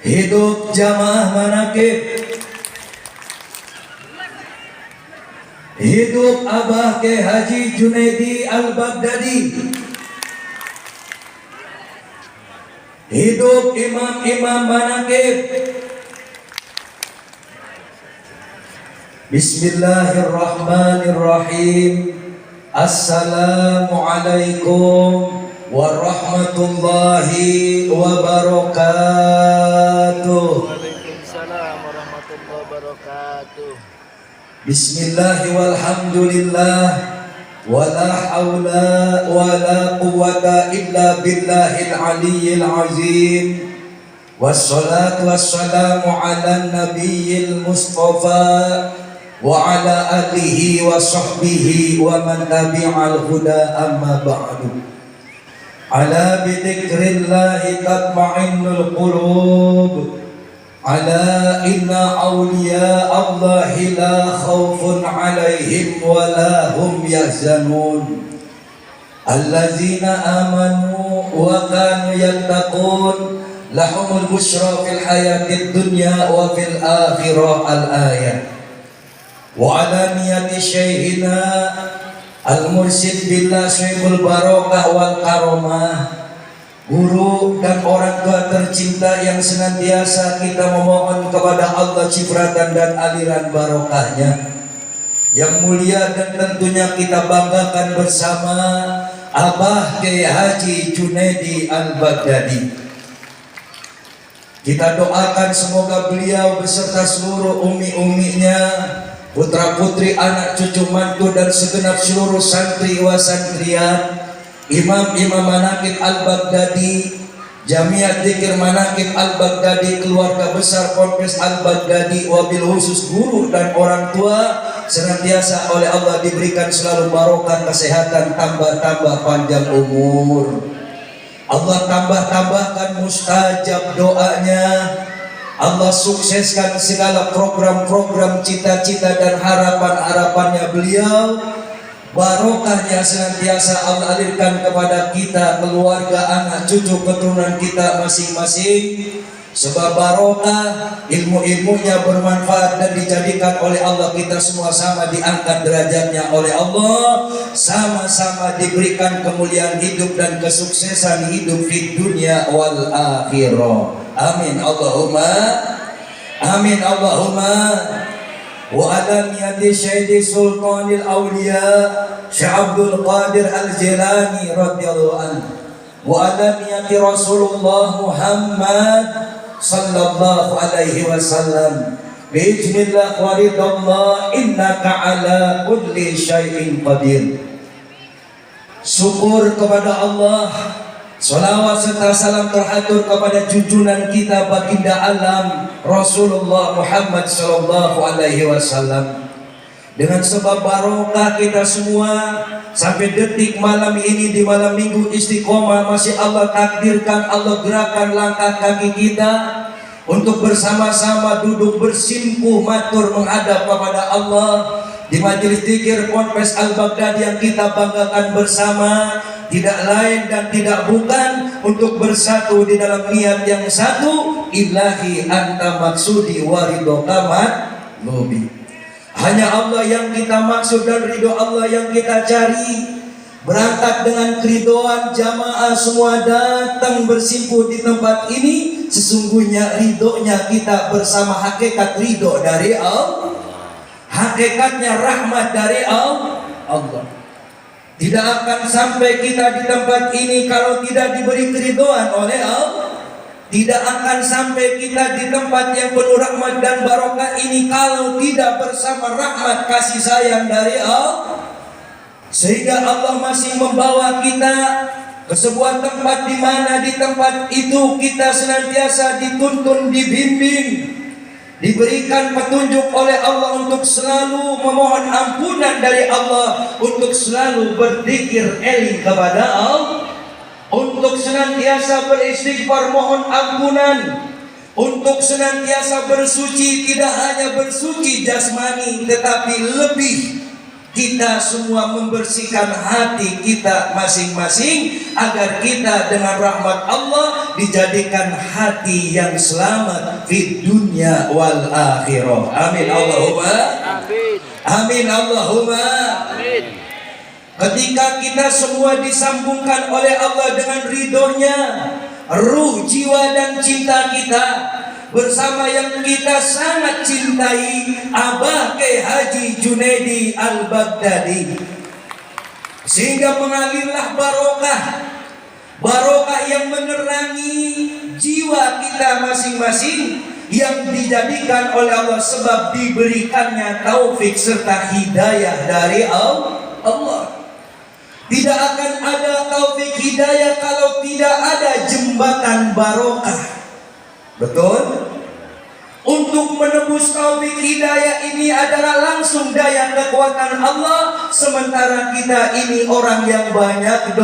Hidup jamaah manakib, hidup Abah Kiai Haji Junaidi Al-Baghdadi, hidup imam-imam manakib. Bismillahirrahmanirrahim. Assalamualaikum warahmatullahi wabarakatuh. Waalaikumsalam warahmatullahi wabarakatuh. Bismillah walhamdulillah wala haula wala quwwata illa billahil aliyyil azim. Wassalatu wassalamu ala nabiyil mustafa wa ala alihi wa sahbihi wa man tabi'al huda amma ba'du. Ala bidzikrillahi tatma'innul qulub. Ala inna awliya Allahi la khawfun alaihim wa la hum yahzanun. Allazina amanu wa kanu yattaqun lahumul busyra fil hayatid dunya wa fil akhirah. Al-ayat. Wa ala niyati syaihina al-mursyid billah Syekhul Barakah wal Karomah, guru dan orang tua tercinta yang senantiasa kita memohon kepada Allah cipratan dan aliran barokahnya yang mulia, dan tentunya kita banggakan bersama Abah Kiai Haji Junaidi Al-Baghdadi. Kita doakan semoga beliau beserta seluruh umi-uminya, putra-putri, anak cucu mantu, dan segenap seluruh santri wa santriat, imam-imam manakib Al-Baghdadi, Jamiat Dzikir Manakib Al-Baghdadi, keluarga besar Ponpes Al-Baghdadi, wabil khusus guru dan orang tua, senantiasa oleh Allah diberikan selalu barokah kesehatan, tambah-tambah panjang umur. Allah tambah-tambahkan mustajab doanya. Allah sukseskan segala program-program, cita-cita dan harapan-harapannya beliau. Barokahnya senantiasa Allah alirkan kepada kita, keluarga, anak, cucu, keturunan kita masing-masing. Sebab barokah ilmu-ilmunya bermanfaat dan dijadikan oleh Allah kita semua sama diangkat derajatnya oleh Allah, sama-sama diberikan kemuliaan hidup dan kesuksesan hidup di dunia wal akhirah. Amin Allahumma amin Allahumma. Wa ala niyati Syekh Sultanil Auliya Syekh Abdul Qadir Al-Jilani radhiyallahu anhu, wa ala niyati Rasulullah Muhammad sallallahu alaihi wasallam, biiznillah wa ridallah, innaka ala kulli syai'in qadir. Syukur kepada Allah, salawat serta salam terhatur kepada junjungan kita baginda alam Rasulullah Muhammad sallallahu alaihi wasallam. Dengan sebab barokah kita semua sampai detik malam ini, di malam minggu istiqomah, masih Allah takdirkan, Allah gerakan langkah kaki kita untuk bersama-sama duduk bersimpuh matur menghadap kepada Allah di majelis dzikir Ponpes Al-Baghdadi yang kita banggakan bersama, tidak lain dan tidak bukan untuk bersatu di dalam niat yang satu, ilahi anta maksudi waridokamat lobi. Hanya Allah yang kita maksud dan ridho Allah yang kita cari. Berangkat dengan keridoan jamaah semua datang bersimpuh di tempat ini, sesungguhnya ridhonya kita bersama, hakikat ridho dari Allah, hakikatnya rahmat dari Allah. Tidak akan sampai kita di tempat ini kalau tidak diberi keridoan oleh Allah. Tidak akan sampai kita di tempat yang penuh rahmat dan barokah ini kalau tidak bersama rahmat kasih sayang dari Allah. Sehingga Allah masih membawa kita ke sebuah tempat di mana di tempat itu kita senantiasa dituntun, dibimbing, diberikan petunjuk oleh Allah untuk selalu memohon ampunan dari Allah, untuk selalu berzikir eling kepada Allah, untuk senantiasa beristighfar mohon ampunan, untuk senantiasa bersuci, tidak hanya bersuci jasmani tetapi lebih kita semua membersihkan hati kita masing-masing agar kita dengan rahmat Allah dijadikan hati yang selamat di dunia wal akhirah. Amin Allahumma Amin. amin Allahumma Amin. Ketika kita semua disambungkan oleh Allah dengan ridhonya, ruh, jiwa dan cinta kita bersama yang kita sangat cintai, Abah Kiai Haji Junaidi Al-Baghdadi, sehingga mengalirlah barokah yang menerangi jiwa kita masing-masing yang dijadikan oleh Allah sebab diberikannya taufik serta hidayah dari Allah. Tidak akan ada taufik hidayah kalau tidak ada jembatan barokah. Betul? Untuk menembus taufik hidayah ini adalah langsung daya kekuatan Allah, sementara kita ini orang yang banyak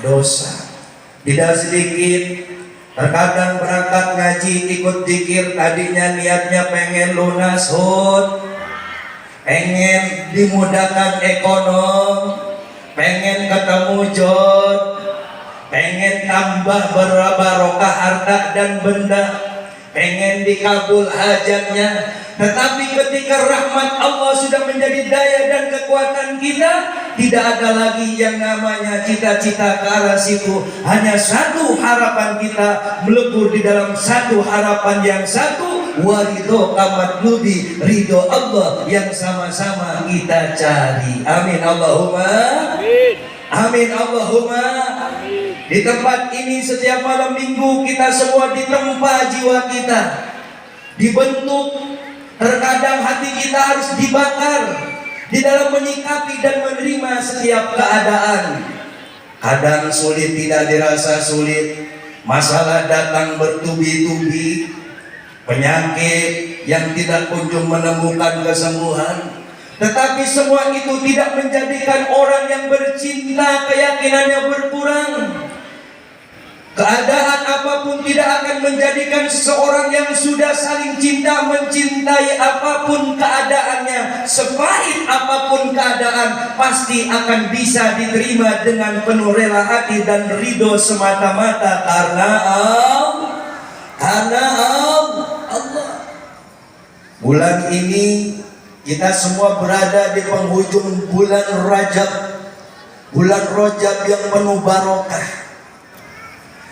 dosa. Tidak sedikit terkadang berangkat ngaji ikut zikir, tadinya niatnya pengen lunas pengen dimudahkan ekonomi, pengen ketemu jodoh, pengen tambah barokah harta dan benda, pengen dikabul hajatnya. Tetapi ketika rahmat Allah sudah menjadi daya dan kekuatan kita, tidak ada lagi yang namanya cita-cita ke arah situ. Hanya satu harapan kita, melebur di dalam satu harapan yang satu, waridho kamat nudi, ridho Allah yang sama-sama kita cari. Amin Allahumma Amin. amin Allahumma Amin. Di tempat ini setiap malam minggu kita semua ditempa jiwa kita, dibentuk. Terkadang hati kita harus dibakar di dalam menyikapi dan menerima setiap keadaan. Kadang sulit tidak dirasa sulit, masalah datang bertubi-tubi, penyakit yang tidak kunjung menemukan kesembuhan. Tetapi semua itu tidak menjadikan orang yang bercinta keyakinannya berkurang. Keadaan apapun tidak akan menjadikan seseorang yang sudah saling cinta mencintai apapun keadaannya, sepahit apapun keadaan, pasti akan bisa diterima dengan penuh rela hati dan ridho semata-mata karena Allah. Bulan ini kita semua berada di penghujung bulan Rajab, bulan Rajab yang penuh barokah.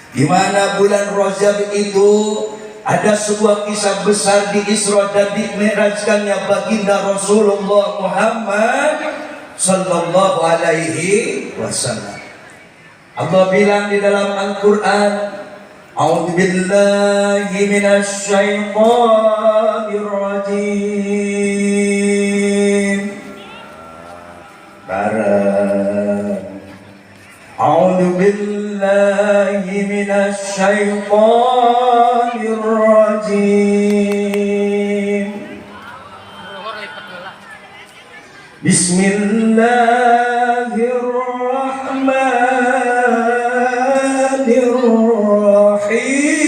Di mana bulan Rajab itu ada sebuah kisah besar di Isra dan di Mi'rajkannya baginda Rasulullah Muhammad sallallahu alaihi wasallam. Allah bilang di dalam Al-Qur'an, A'udzu billahi minasy syaithanir rajim. A'udzu billahi minasy syaithanir rajim. Bismillahirrahmanirrahim.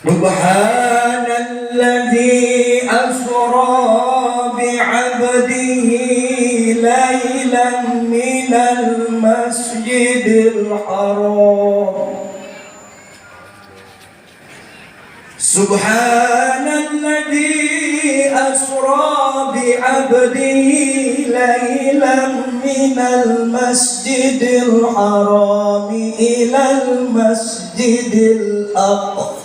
Subhanalladzi asra bi'abdihi laylan minal masjidil haram. Subhanalladzi asra bi'abdihi laylan minal masjidil haram ilal masjidil aqsa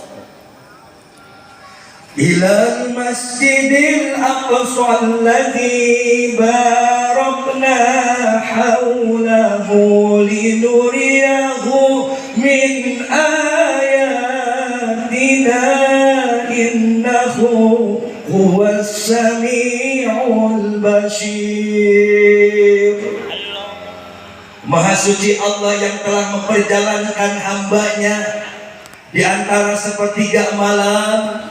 ilal masjidil aqsa alladzi barakna hawlahu linuriyahu min ayatina innahu huwas sami'ul basir. Maha suci Allah yang telah memperjalankan hambanya di antara sepertiga malam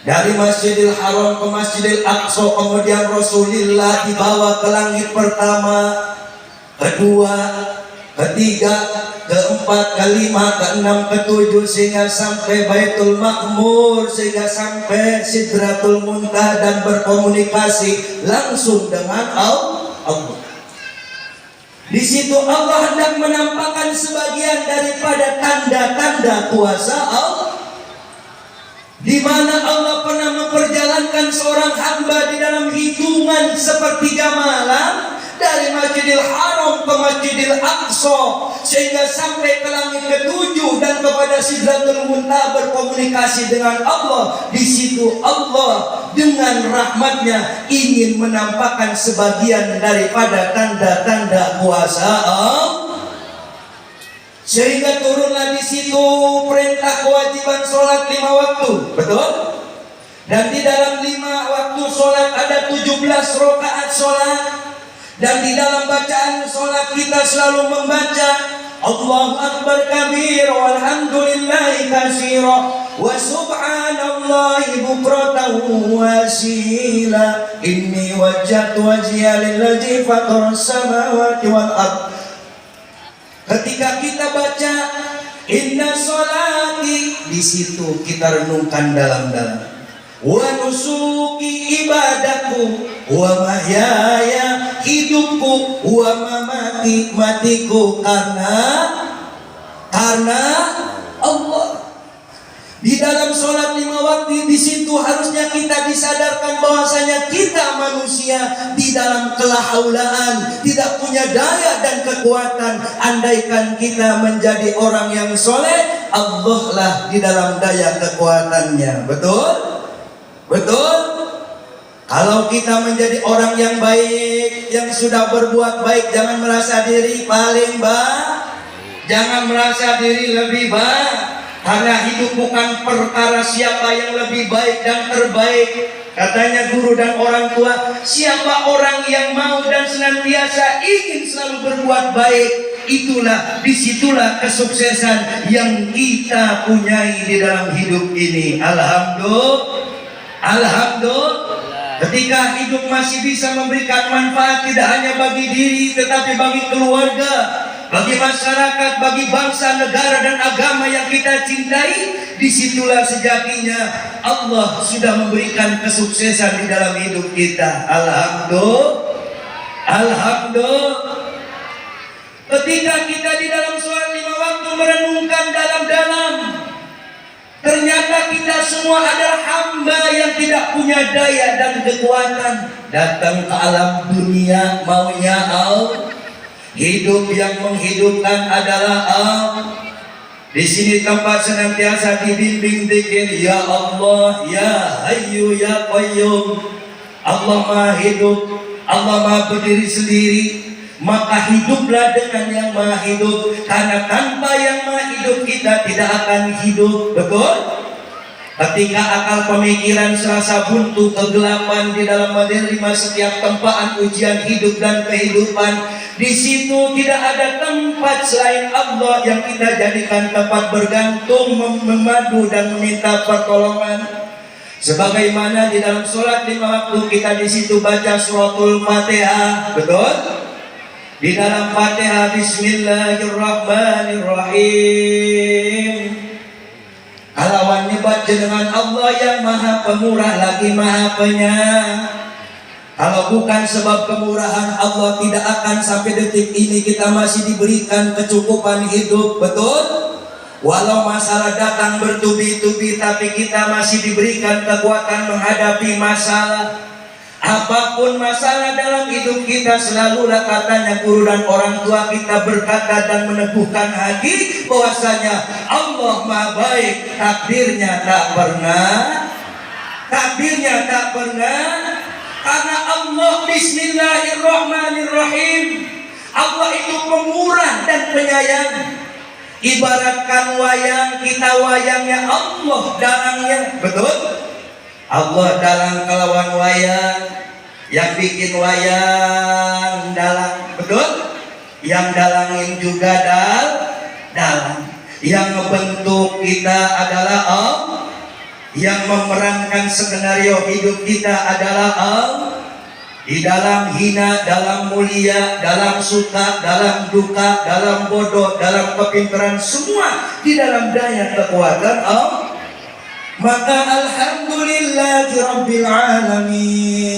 dari Masjidil Haram ke Masjidil Aqsa, kemudian Rasulullah dibawa ke langit pertama, kedua, ketiga, keempat, kelima, keenam, ketujuh, sehingga sampai Baitul Ma'mur, sehingga sampai Sidratul Muntaha dan berkomunikasi langsung dengan Allah. Di situ Allah hendak menampakkan sebagian daripada tanda-tanda kuasa Allah, di mana Allah pernah memperjalankan seorang hamba di dalam hitungan sepertiga malam dari Masjidil Haram ke Masjidil Aqsa, sehingga sampai ke langit ketujuh dan kepada Sidratul Muntaha berkomunikasi dengan Allah. Di situ Allah dengan rahmatnya ingin menampakkan sebagian daripada tanda-tanda kuasa Allah, sehingga turunlah di situ perintah kewajiban sholat 5 waktu, betul? Dan di dalam 5 waktu sholat ada 17 rakaat sholat. Dan di dalam bacaan sholat kita selalu membaca Allahu Akbar kabir walhamdulillahi katsira wa subhanallahi bukratan wa asila inni wajjahtu wajhiya lillazi fataras samawati wal ardh. Ketika kita baca inna sholati, di situ kita renungkan dalam-dalam. Wa nusuki ibadaku wa mahyaya, hidupku, wa mamati, matiku karena Allah. Di dalam sholat 5 waktu di situ harusnya kita disadarkan bahwasanya kita manusia di dalam kelahaulaan, tidak punya daya dan kekuatan. Andaikan kita menjadi orang yang soleh, Allah lah di dalam daya kekuatannya. Betul? Betul? Kalau kita menjadi orang yang baik, yang sudah berbuat baik, jangan merasa diri paling baik, jangan merasa diri lebih baik. Karena hidup bukan perkara siapa yang lebih baik dan terbaik. Katanya guru dan orang tua, siapa orang yang mau dan senantiasa ingin selalu berbuat baik, disitulah kesuksesan yang kita punyai di dalam hidup ini. Alhamdulillah. Ketika hidup masih bisa memberikan manfaat tidak hanya bagi diri tetapi bagi keluarga, bagi masyarakat, bagi bangsa, negara dan agama yang kita cintai, disitulah sejatinya Allah sudah memberikan kesuksesan di dalam hidup kita. Alhamdulillah. Ketika kita di dalam sholat 5 waktu merenungkan dalam-dalam, ternyata kita semua adalah hamba yang tidak punya daya dan kekuatan. Datang ke alam dunia maunya Allah. Hidup yang menghidupkan adalah Allah. Di sini tempat senantiasa dibimbing zikir, ya Allah, ya Hayyu, ya Qayyum. Allah Maha hidup, Allah Maha berdiri sendiri. Maka hiduplah dengan yang Maha hidup, karena tanpa yang Maha hidup kita tidak akan hidup. Betul? Ketika akal pemikiran serasa buntu, kegelapan di dalam menerima setiap tempaan ujian hidup dan kehidupan, di situ tidak ada tempat selain Allah yang kita jadikan tempat bergantung, memadu dan meminta pertolongan. Sebagaimana di dalam sholat 5 waktu kita di situ baca suratul Fatihah, betul? Di dalam Fatihah Bismillahirrahmanirrahim. Kalawan baca dengan Allah yang Maha Pemurah lagi Maha Penyayang. Kalau bukan sebab kemurahan Allah, tidak akan sampai detik ini kita masih diberikan kecukupan hidup. Betul? Walau masalah datang bertubi-tubi, tapi kita masih diberikan kekuatan menghadapi masalah. Apapun masalah dalam hidup kita, selalulah katanya guru dan orang tua kita berkata dan meneguhkan hati bahwasanya Allah Maha baik, takdirnya tak pernah, karena Allah Bismillahirrahmanirrahim. Allah itu pemurah dan penyayang. Ibaratkan wayang, kita wayangnya, Allah dalangnya. Betul? Allah dalang kelawan wayang, yang bikin wayang dalang, betul? Yang dalangin juga dalang. Yang ngebentuk kita adalah Allah, yang memerankan skenario hidup kita adalah Allah. Di dalam hina, dalam mulia, dalam suka, dalam duka, dalam bodoh, dalam kepintaran, semua di dalam daya kekuatan Allah. Maka alhamdulillahi rabbil alamin.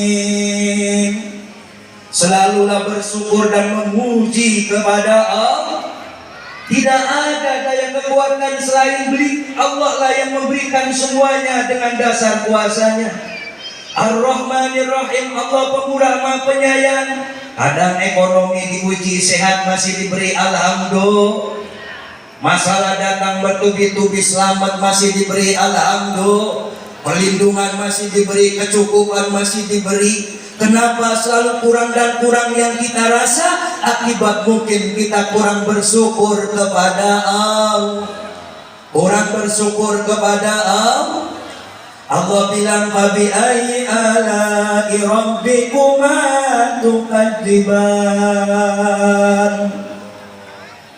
Selalulah bersyukur dan memuji kepada Allah. Tidak ada daya kekuatan selain Allah lah yang memberikan semuanya dengan dasar kuasanya. Ar-Rahmanir Rahim, Allah Pemurah Maha Penyayang. Kadang ekonomi diuji, sehat masih diberi alhamdulillah. Masalah datang bertubi-tubi, selamat masih diberi alhamdulillah. Perlindungan masih diberi, kecukupan masih diberi. Kenapa selalu kurang dan kurang yang kita rasa? Akibat mungkin kita kurang bersyukur kepada Allah. Kurang bersyukur kepada Allah. Allah bilang fabi ayyi ala'i rabbikuma tukadziban.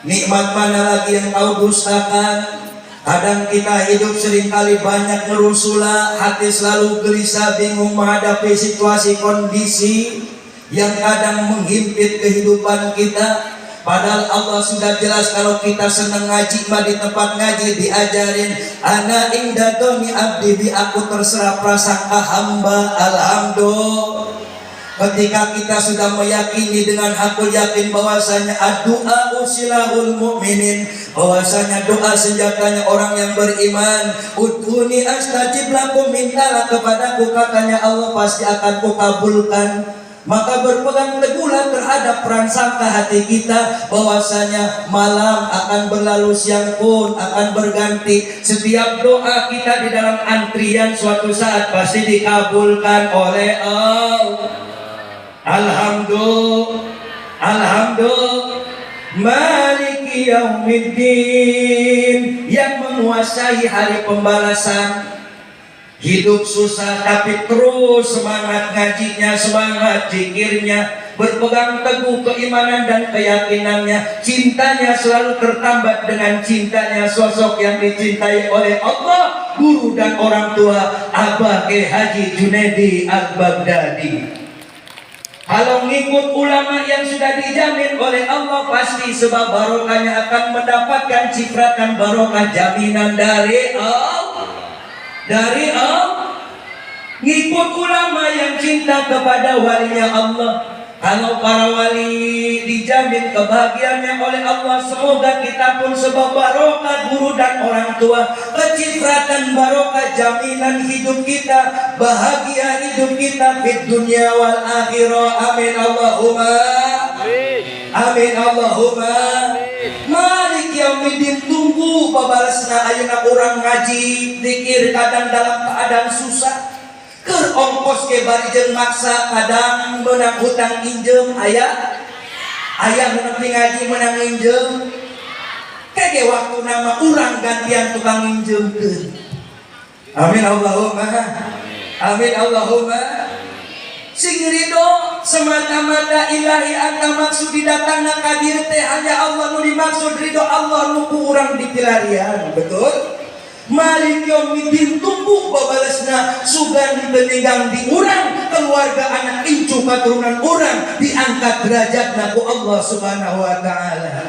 Nikmat mana lagi yang kau dustakan? Kadang kita hidup seringkali banyak ngerusula, hati selalu gelisah, bingung menghadapi situasi kondisi yang kadang menghimpit kehidupan kita. Padahal Allah sudah jelas kalau kita senang ngaji mah di tempat ngaji diajarin ana inda doni abdi bi, aku terserah prasangka hamba. Alhamdulillah. Ketika kita sudah meyakini dengan hakul yakin bahwasanya doa usilahul mukminin, bahwasanya doa senjatanya orang yang beriman. Udhuni astajib lakum, mintalah kepadaku, katanya Allah pasti akan kukabulkan. Maka berpegang teguhlah terhadap prasangka hati kita bahwasanya malam akan berlalu, siang pun akan berganti. Setiap doa kita di dalam antrian suatu saat pasti dikabulkan oleh Allah. Alhamdulillah, alhamdulillah. Maliki yaumiddin, yang menguasai hari pembalasan. Hidup susah tapi terus semangat ngajinya, semangat zikirnya, berpegang teguh keimanan dan keyakinannya. Cintanya selalu tertambat dengan cintanya sosok yang dicintai oleh Allah, guru dan orang tua, Abah Kiai Haji Junaidi Al-Baghdadi. Kalau ngikut ulama yang sudah dijamin oleh Allah, pasti sebab barokahnya akan mendapatkan cipratan barokah, jaminan dari Allah. Dari Allah. Ngikut ulama yang cinta kepada walinya Allah. Kalau para wali dijamin kebahagiaannya oleh Allah, semoga kita pun sebab barokah guru dan orang tua, kecipratan barokah, jaminan hidup kita, bahagia hidup kita di dunia wal akhirah. Amin Allahumma amin. Amin Allahumma amin. Malik yaumiddin, tunggu babalasna ayeuna urang ngaji zikir kadang dalam keadaan susah. Keur ongkos ke bari jeung maksa, kadang menang hutang injem aya menang ngaji menang injem. Kage waktu nama urang gantian tukang injemkeun. Amin Allahumma amin Allahumma. Sing ridho semata-mata ilahi anta maksud didatangna ka dieu teh hanya Allah nu dimaksud, ridho Allah nu ku urang dipilarian. Betul? Malik yaumiddin, tunggu babalasna sugan peninggang di urang, keluarga anak incu katurunan urang diangkat derajatna ku Allah Subhanahu wa taala.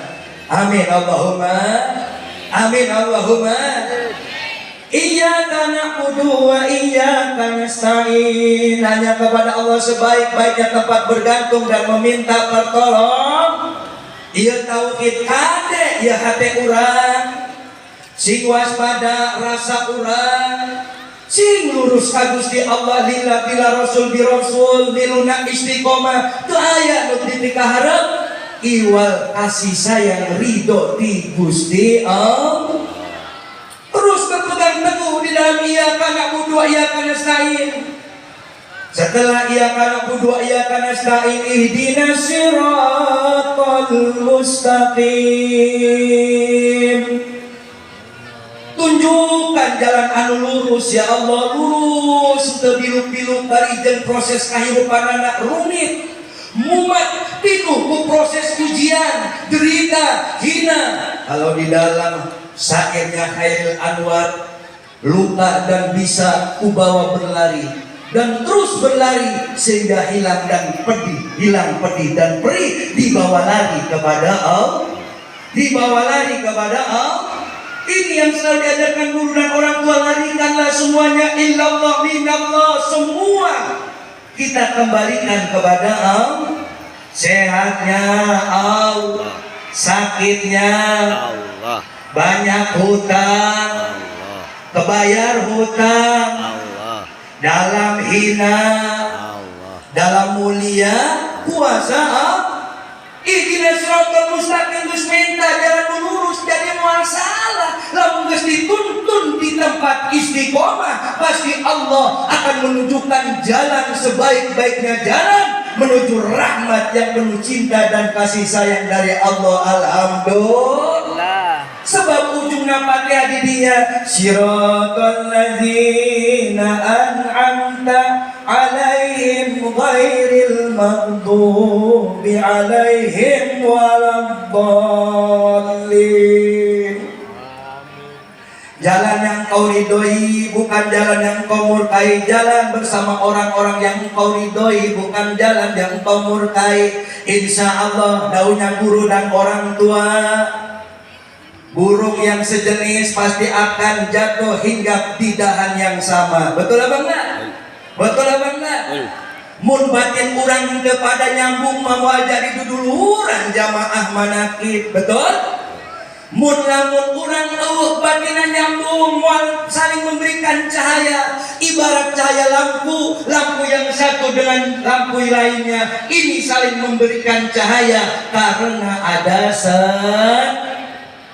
Amin Allahumma amin Allahumma. Iyyaka na'budu wa iyyaka nasta'in, hanya kepada Allah sebaik-baiknya tempat bergantung dan meminta pertolong. Ieu tauhid kade ya hate urang, sing waspada rasa urang, sing lurus ka Gusti Allah, lillah bila rasul bi rasul, diluna istiqomah teu aya nu dipikaharep iwal kasih sayang ridho di Gusti Allah. Terus berpegang teguh di dalam iyyaka na'budu wa iyyaka nasta'in. Setelah iyyaka na'budu wa iyyaka nasta'in, ihdinas siratal mustaqim. Tunjukkan jalan anu lurus ya Allah, lurus teu biluk-biluk bari jeung proses kahirupan anak rumit, mumet, pinuh ku proses ujian, derita, hina. Kalau di dalam syairnya Khairil Anwar, luka dan bisa kubawa berlari, dan terus berlari sehingga hilang dan pedih dan perih, dibawa lari kepada Allah. Ini yang selalu diajarkan guru dan orang tua, larikanlah semuanya illallah minallah, semua kita kembalikan kepada Allah. Sehatnya Allah, sakitnya Allah, banyak hutang, Allah, kebayar hutang, Allah, dalam hina, Allah. dalam mulia, kuasa Allah. Ihdinas siratal mustaqim, Gus minta jalan lurus, jadi moal salah. Lamun geus dituntun di tempat istiqomah, pasti Allah akan menunjukkan jalan sebaik-baiknya jalan menuju rahmat yang penuh cinta dan kasih sayang dari Allah. Alhamdulillah. Sebab ujungnya Fatihah di dia, siratal ladzina an'amta alaihim ghairil maghdubi alaihim waladdallin. Jalan yang kau ridhoi, bukan jalan yang kau murkai. Jalan bersama orang-orang yang kau ridhoi, bukan jalan yang kau murkai. Insya Allah daunnya guru dan orang tua, burung yang sejenis pasti akan jatuh hingga di dahan yang sama. Betul apa enggak? Betul apa enggak? Mun batin urang kepada nyambung mau jadi duduluran jamaah manakib. Betul? Mun lamun urang batinnya nyambung mau saling memberikan cahaya, ibarat cahaya lampu yang satu dengan lampu lainnya ini saling memberikan cahaya karena ada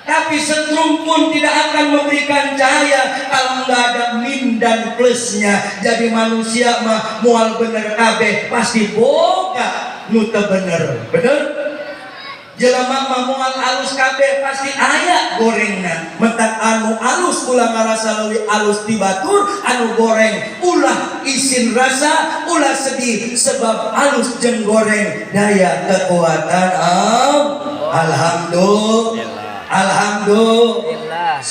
tapi setrum pun tidak akan memberikan cahaya kalau nggak ada min dan plusnya. Jadi manusia mah mual bener kabeh pasti boga nuta bener, bener. Jelema mah mual alus kabeh pasti aya gorengna. Mentak anu alus ulah ngarasa leuwih alus ti batur, anu goreng ulah isin rasa, ulah sedih sebab alus jeung goreng daya kekuatan Alhamdulillah.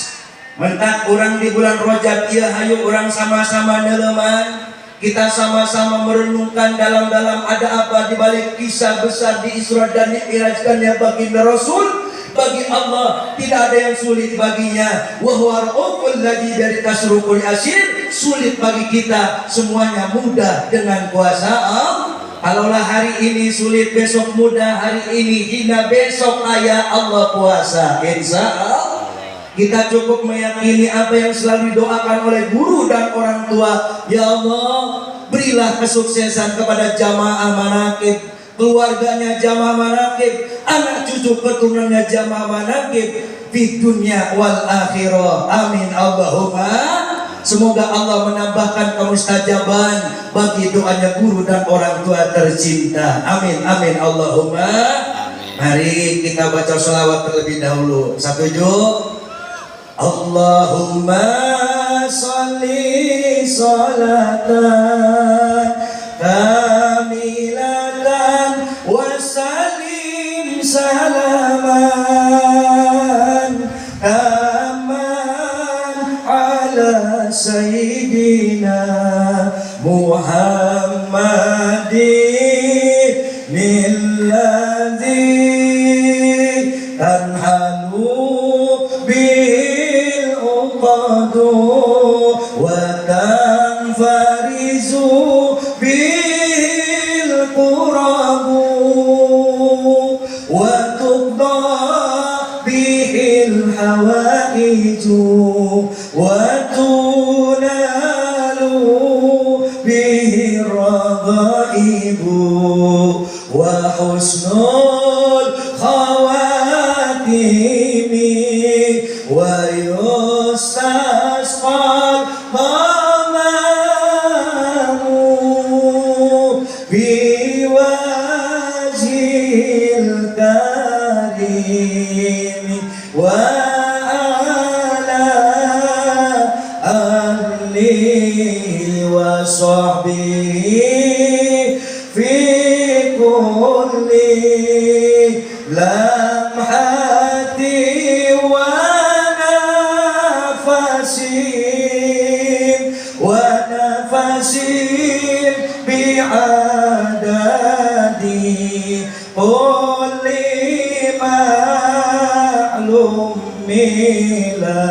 Mentak orang di bulan Rajab ieu hayu orang sama-sama neuleman. Kita sama-sama merenungkan dalam-dalam ada apa di balik kisah besar di Isra dan Mi'rajkannya baginda Rasul. Bagi Allah tidak ada yang sulit baginya. Wa huwa rauful ladzi dari tasrukul asir. Sulit bagi kita, semuanya mudah dengan kuasa Allah. Kalaulah hari ini sulit, besok mudah. Hari ini hina, besok ayah Allah kuasa. Insya Allah kita cukup meyakini apa yang selalu didoakan oleh guru dan orang tua. Ya Allah, berilah kesuksesan kepada jamaah manakib, keluarganya jamaah manakib, anak cucu keturunannya jamaah manakib di dunia wal akhirah. Amin Allahumma. Semoga Allah menambahkan kemustajaban bagi doanya guru dan orang tua tercinta. Amin amin Allahumma. Amin. Mari kita baca sholawat terlebih dahulu. Setuju? Allahumma sholli sholatan kamilatan wa sallim salaman aman ala sayyidina Muhammadin alladzi tanhalu bil uqadu wa tanfarizu bil qurabu wa tuqda bihil hawaiju wa tunalu bihir radaibu wa husnul khawatimi wa yustasqal mamamu biwajil karim wa ala ahli wa sahbihi fi kulli lamhati wa nafasin kulli ma'lum milah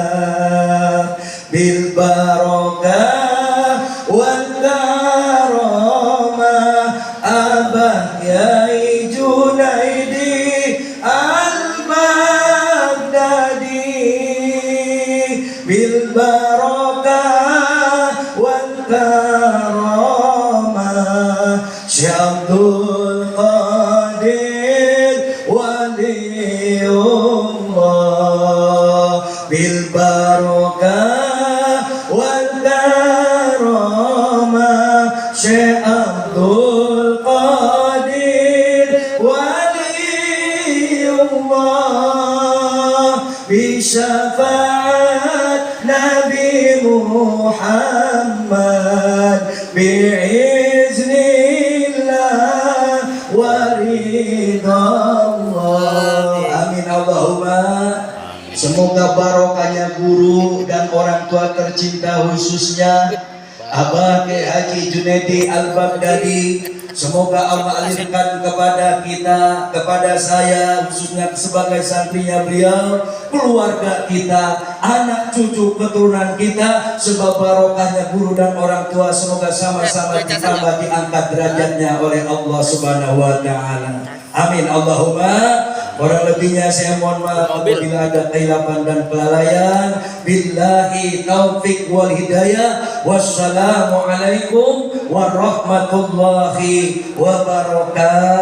bil barakah wal karamah Abah Yai Junaidi Al-Baghdadi bil barakah wal karamah Syekh Abdul Qadir Waliullah bil barakah wal karamah Syekh Abdul Qadir Waliullah bi syafaat Nabi Muhammad biiznillah wa ridallah. Amin Allahumma. Semoga barokahnya guru dan orang tua tercinta khususnya Abah Kiai Haji Junaidi Al-Baghdadi, semoga Allah alirkan kepada kita, kepada saya khususnya sebagai santrinya beliau, keluarga kita, anak cucu keturunan kita, sebab barokahnya guru dan orang tua semoga sama-sama ditambah diangkat derajatnya oleh Allah Subhanahu wa taala. Amin Allahumma. Kurang lebihnya saya mohon maaf apabila ada keilapan dan kelalaian. Billahi taufik wal hidayah. Wassalamualaikum warahmatullahi wabarakatuh.